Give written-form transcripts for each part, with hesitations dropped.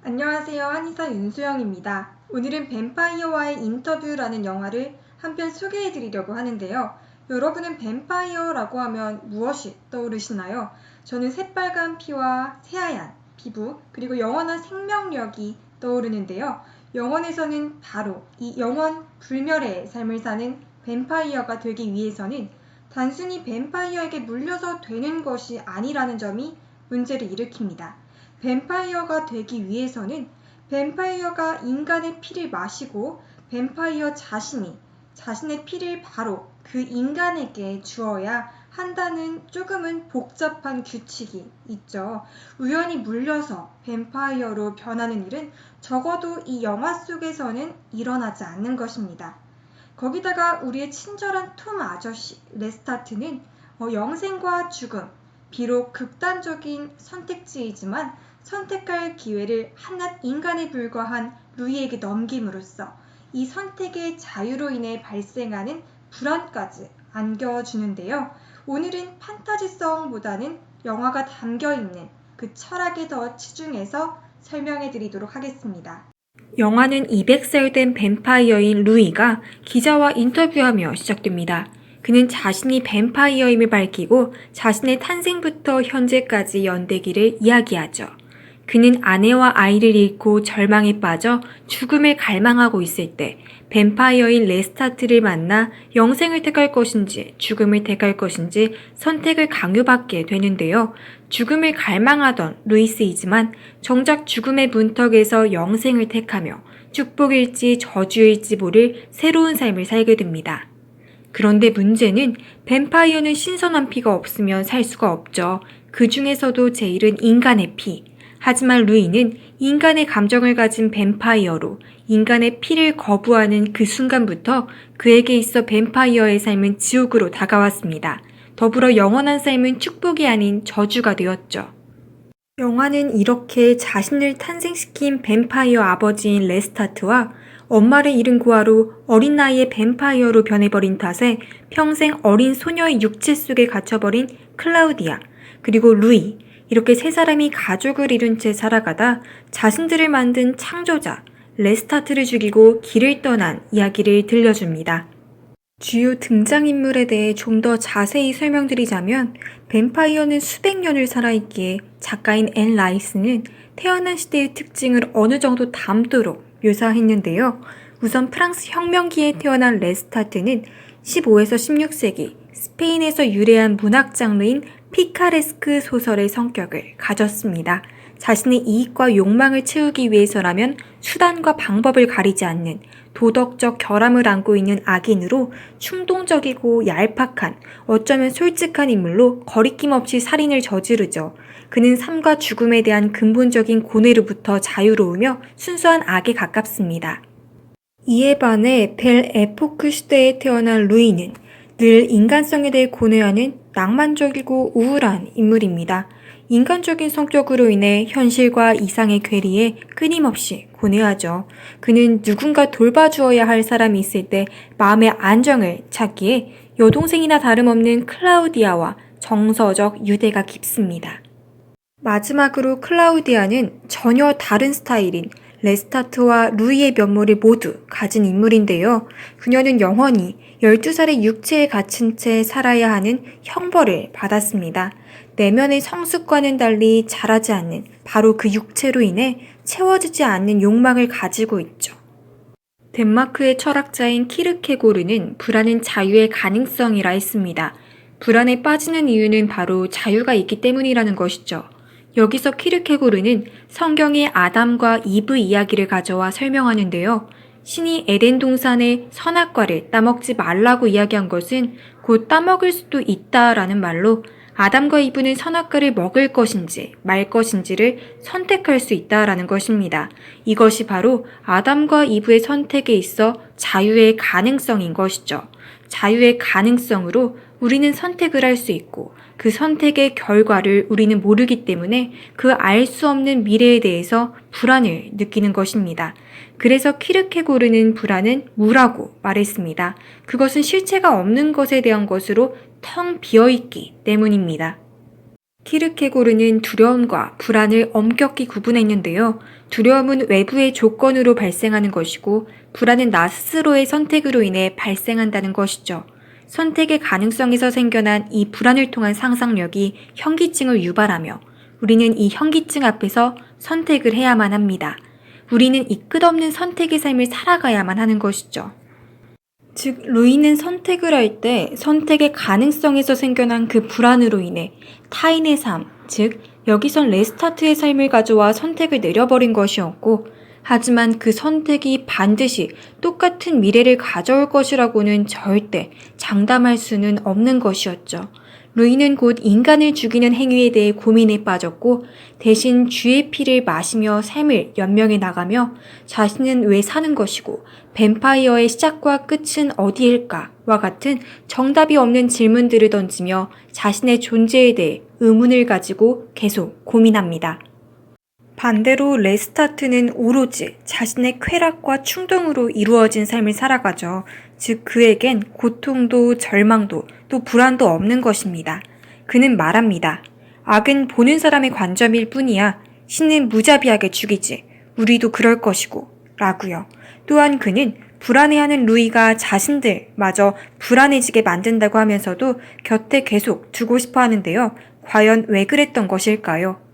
안녕하세요. 한의사 윤수영입니다. 오늘은 뱀파이어와의 인터뷰라는 영화를 한 편 소개해 드리려고 하는데요. 여러분은 뱀파이어라고 하면 무엇이 떠오르시나요? 저는 새빨간 피와 새하얀 피부 그리고 영원한 생명력이 떠오르는데요. 영화에서는 바로 이 영원 불멸의 삶을 사는 뱀파이어가 되기 위해서는 단순히 뱀파이어에게 물려서 되는 것이 아니라는 점이 문제를 일으킵니다. 뱀파이어가 되기 위해서는 뱀파이어가 인간의 피를 마시고 뱀파이어 자신이 자신의 피를 바로 그 인간에게 주어야 한다는 조금은 복잡한 규칙이 있죠. 우연히 물려서 뱀파이어로 변하는 일은 적어도 이 영화 속에서는 일어나지 않는 것입니다. 거기다가 우리의 친절한 톰 아저씨 레스타트는 영생과 죽음, 비록 극단적인 선택지이지만 선택할 기회를 한낱 인간에 불과한 루이에게 넘김으로써 이 선택의 자유로 인해 발생하는 불안까지 안겨주는데요. 오늘은 판타지성보다는 영화가 담겨있는 그 철학에 더 치중해서 설명해 드리도록 하겠습니다. 영화는 200살 된 뱀파이어인 루이가 기자와 인터뷰하며 시작됩니다. 그는 자신이 뱀파이어임을 밝히고 자신의 탄생부터 현재까지 연대기를 이야기하죠. 그는 아내와 아이를 잃고 절망에 빠져 죽음을 갈망하고 있을 때 뱀파이어인 레스타트를 만나 영생을 택할 것인지 죽음을 택할 것인지 선택을 강요받게 되는데요. 죽음을 갈망하던 루이스이지만 정작 죽음의 문턱에서 영생을 택하며 축복일지 저주일지 모를 새로운 삶을 살게 됩니다. 그런데 문제는 뱀파이어는 신선한 피가 없으면 살 수가 없죠. 그 중에서도 제일은 인간의 피. 하지만 루이는 인간의 감정을 가진 뱀파이어로 인간의 피를 거부하는 그 순간부터 그에게 있어 뱀파이어의 삶은 지옥으로 다가왔습니다. 더불어 영원한 삶은 축복이 아닌 저주가 되었죠. 영화는 이렇게 자신을 탄생시킨 뱀파이어 아버지인 레스타트와 엄마를 잃은 고아로 어린 나이에 뱀파이어로 변해버린 탓에 평생 어린 소녀의 육체 속에 갇혀버린 클라우디아, 그리고 루이, 이렇게 세 사람이 가족을 이룬 채 살아가다 자신들을 만든 창조자 레스타트를 죽이고 길을 떠난 이야기를 들려줍니다. 주요 등장인물에 대해 좀 더 자세히 설명드리자면 뱀파이어는 수백 년을 살아있기에 작가인 앤 라이스는 태어난 시대의 특징을 어느 정도 담도록 묘사했는데요. 우선 프랑스 혁명기에 태어난 레스타트는 15에서 16세기 스페인에서 유래한 문학 장르인 피카레스크 소설의 성격을 가졌습니다. 자신의 이익과 욕망을 채우기 위해서라면 수단과 방법을 가리지 않는 도덕적 결함을 안고 있는 악인으로 충동적이고 얄팍한 어쩌면 솔직한 인물로 거리낌 없이 살인을 저지르죠. 그는 삶과 죽음에 대한 근본적인 고뇌로부터 자유로우며 순수한 악에 가깝습니다. 이에 반해 벨 에포크 시대에 태어난 루이는 늘 인간성에 대해 고뇌하는 낭만적이고 우울한 인물입니다. 인간적인 성격으로 인해 현실과 이상의 괴리에 끊임없이 고뇌하죠. 그는 누군가 돌봐주어야 할 사람이 있을 때 마음의 안정을 찾기에 여동생이나 다름없는 클라우디아와 정서적 유대가 깊습니다. 마지막으로 클라우디아는 전혀 다른 스타일인 레스타트와 루이의 면모를 모두 가진 인물인데요. 그녀는 영원히 12살의 육체에 갇힌 채 살아야 하는 형벌을 받았습니다. 내면의 성숙과는 달리 자라지 않는 바로 그 육체로 인해 채워지지 않는 욕망을 가지고 있죠. 덴마크의 철학자인 키르케고르는 불안은 자유의 가능성이라 했습니다. 불안에 빠지는 이유는 바로 자유가 있기 때문이라는 것이죠. 여기서 키르케고르는 성경의 아담과 이브 이야기를 가져와 설명하는데요. 신이 에덴 동산의 선악과를 따먹지 말라고 이야기한 것은 곧 따먹을 수도 있다라는 말로 아담과 이브는 선악과를 먹을 것인지 말 것인지를 선택할 수 있다라는 것입니다. 이것이 바로 아담과 이브의 선택에 있어 자유의 가능성인 것이죠. 자유의 가능성으로 우리는 선택을 할 수 있고 그 선택의 결과를 우리는 모르기 때문에 그 알 수 없는 미래에 대해서 불안을 느끼는 것입니다. 그래서 키르케고르는 불안은 무라고 말했습니다. 그것은 실체가 없는 것에 대한 것으로 텅 비어있기 때문입니다. 키르케고르는 두려움과 불안을 엄격히 구분했는데요. 두려움은 외부의 조건으로 발생하는 것이고, 불안은 나 스스로의 선택으로 인해 발생한다는 것이죠. 선택의 가능성에서 생겨난 이 불안을 통한 상상력이 현기증을 유발하며, 우리는 이 현기증 앞에서 선택을 해야만 합니다. 우리는 이 끝없는 선택의 삶을 살아가야만 하는 것이죠. 즉, 루이는 선택을 할 때 선택의 가능성에서 생겨난 그 불안으로 인해 타인의 삶, 즉 여기선 레스타트의 삶을 가져와 선택을 내려버린 것이었고, 하지만 그 선택이 반드시 똑같은 미래를 가져올 것이라고는 절대 장담할 수는 없는 것이었죠. 루이는 곧 인간을 죽이는 행위에 대해 고민에 빠졌고, 대신 쥐의 피를 마시며 삶을 연명해 나가며 자신은 왜 사는 것이고 뱀파이어의 시작과 끝은 어디일까와 같은 정답이 없는 질문들을 던지며 자신의 존재에 대해 의문을 가지고 계속 고민합니다. 반대로 레스타트는 오로지 자신의 쾌락과 충동으로 이루어진 삶을 살아가죠. 즉 그에겐 고통도 절망도 또 불안도 없는 것입니다. 그는 말합니다. 악은 보는 사람의 관점일 뿐이야. 신은 무자비하게 죽이지. 우리도 그럴 것이고 라고요. 또한 그는 불안해하는 루이가 자신들마저 불안해지게 만든다고 하면서도 곁에 계속 두고 싶어 하는데요. 과연 왜 그랬던 것일까요?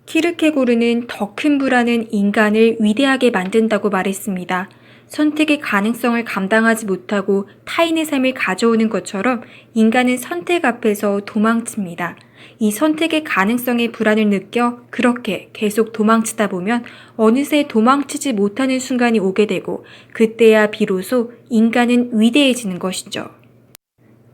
키르케고르는 더 큰 불안은 인간을 위대하게 만든다고 말했습니다. 선택의 가능성을 감당하지 못하고 타인의 삶을 가져오는 것처럼 인간은 선택 앞에서 도망칩니다. 이 선택의 가능성의 불안을 느껴 그렇게 계속 도망치다 보면 어느새 도망치지 못하는 순간이 오게 되고 그때야 비로소 인간은 위대해지는 것이죠.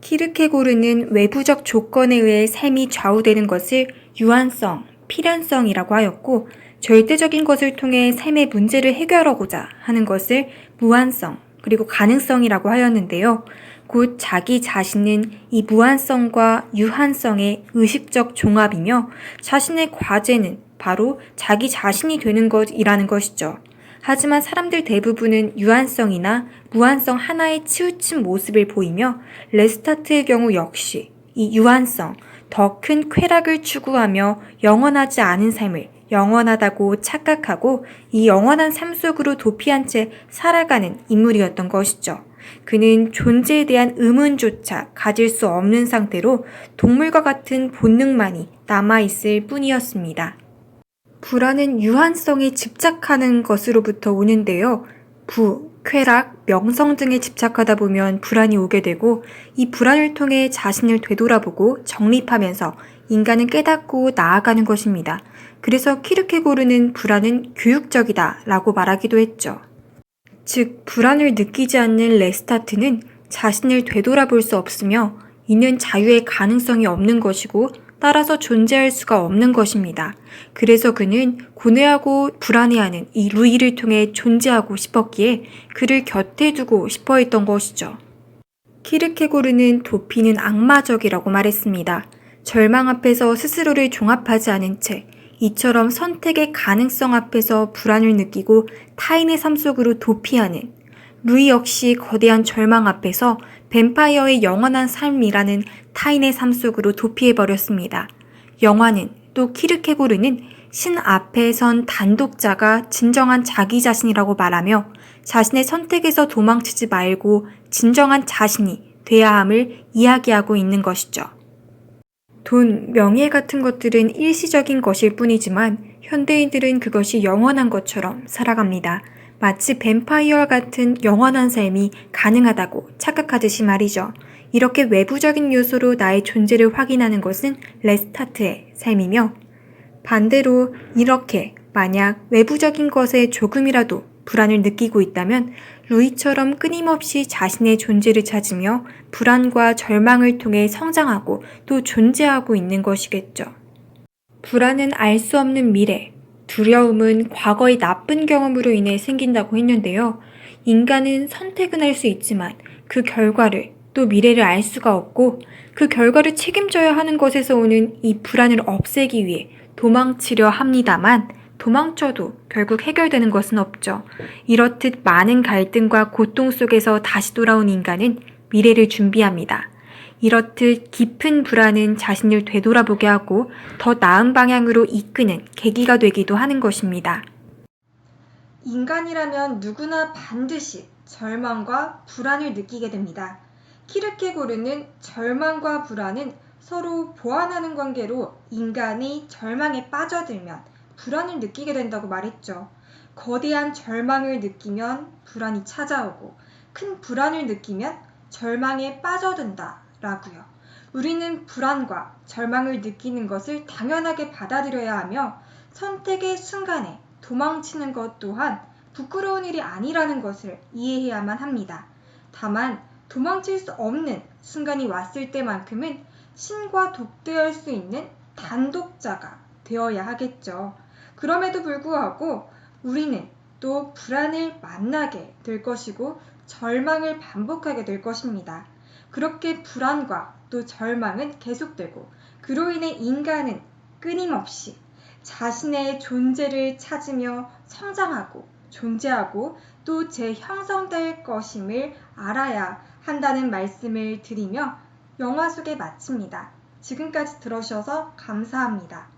키르케고르는 외부적 조건에 의해 삶이 좌우되는 것을 유한성, 필연성이라고 하였고, 절대적인 것을 통해 삶의 문제를 해결하고자 하는 것을 무한성, 그리고 가능성이라고 하였는데요. 곧 자기 자신은 이 무한성과 유한성의 의식적 종합이며 자신의 과제는 바로 자기 자신이 되는 것이라는 것이죠. 하지만 사람들 대부분은 유한성이나 무한성 하나에 치우친 모습을 보이며 레스타트의 경우 역시 이 유한성, 더 큰 쾌락을 추구하며 영원하지 않은 삶을 영원하다고 착각하고 이 영원한 삶 속으로 도피한 채 살아가는 인물이었던 것이죠. 그는 존재에 대한 의문조차 가질 수 없는 상태로 동물과 같은 본능만이 남아있을 뿐이었습니다. 불안은 유한성에 집착하는 것으로부터 오는데요. 쾌락, 명성 등에 집착하다 보면 불안이 오게 되고 이 불안을 통해 자신을 되돌아보고 정립하면서 인간은 깨닫고 나아가는 것입니다. 그래서 키르케고르는 불안은 교육적이다 라고 말하기도 했죠. 즉, 불안을 느끼지 않는 레스타트는 자신을 되돌아볼 수 없으며 이는 자유의 가능성이 없는 것이고 따라서 존재할 수가 없는 것입니다. 그래서 그는 고뇌하고 불안해하는 이 루이를 통해 존재하고 싶었기에 그를 곁에 두고 싶어 했던 것이죠. 키르케고르는 도피는 악마적이라고 말했습니다. 절망 앞에서 스스로를 종합하지 않은 채 이처럼 선택의 가능성 앞에서 불안을 느끼고 타인의 삶 속으로 도피하는 루이 역시 거대한 절망 앞에서 뱀파이어의 영원한 삶이라는 타인의 삶 속으로 도피해버렸습니다. 영화는 또 키르케고르는 신 앞에 선 단독자가 진정한 자기 자신이라고 말하며 자신의 선택에서 도망치지 말고 진정한 자신이 돼야 함을 이야기하고 있는 것이죠. 돈, 명예 같은 것들은 일시적인 것일 뿐이지만 현대인들은 그것이 영원한 것처럼 살아갑니다. 마치 뱀파이어와 같은 영원한 삶이 가능하다고 착각하듯이 말이죠. 이렇게 외부적인 요소로 나의 존재를 확인하는 것은 레스타트의 삶이며 반대로 이렇게 만약 외부적인 것에 조금이라도 불안을 느끼고 있다면 루이처럼 끊임없이 자신의 존재를 찾으며 불안과 절망을 통해 성장하고 또 존재하고 있는 것이겠죠. 불안은 알 수 없는 미래, 두려움은 과거의 나쁜 경험으로 인해 생긴다고 했는데요. 인간은 선택은 할 수 있지만 그 결과를 또 미래를 알 수가 없고 그 결과를 책임져야 하는 것에서 오는 이 불안을 없애기 위해 도망치려 합니다만 도망쳐도 결국 해결되는 것은 없죠. 이렇듯 많은 갈등과 고통 속에서 다시 돌아온 인간은 미래를 준비합니다. 이렇듯 깊은 불안은 자신을 되돌아보게 하고 더 나은 방향으로 이끄는 계기가 되기도 하는 것입니다. 인간이라면 누구나 반드시 절망과 불안을 느끼게 됩니다. 키르케고르는 절망과 불안은 서로 보완하는 관계로 인간이 절망에 빠져들면 불안을 느끼게 된다고 말했죠. 거대한 절망을 느끼면 불안이 찾아오고 큰 불안을 느끼면 절망에 빠져든다 라고요. 우리는 불안과 절망을 느끼는 것을 당연하게 받아들여야 하며 선택의 순간에 도망치는 것 또한 부끄러운 일이 아니라는 것을 이해해야만 합니다. 다만 도망칠 수 없는 순간이 왔을 때만큼은 신과 독대할 수 있는 단독자가 되어야 하겠죠. 그럼에도 불구하고 우리는 또 불안을 만나게 될 것이고 절망을 반복하게 될 것입니다. 그렇게 불안과 또 절망은 계속되고 그로 인해 인간은 끊임없이 자신의 존재를 찾으며 성장하고 존재하고 또 재형성될 것임을 알아야 한다는 말씀을 드리며 영화 속에 마칩니다. 지금까지 들어주셔서 감사합니다.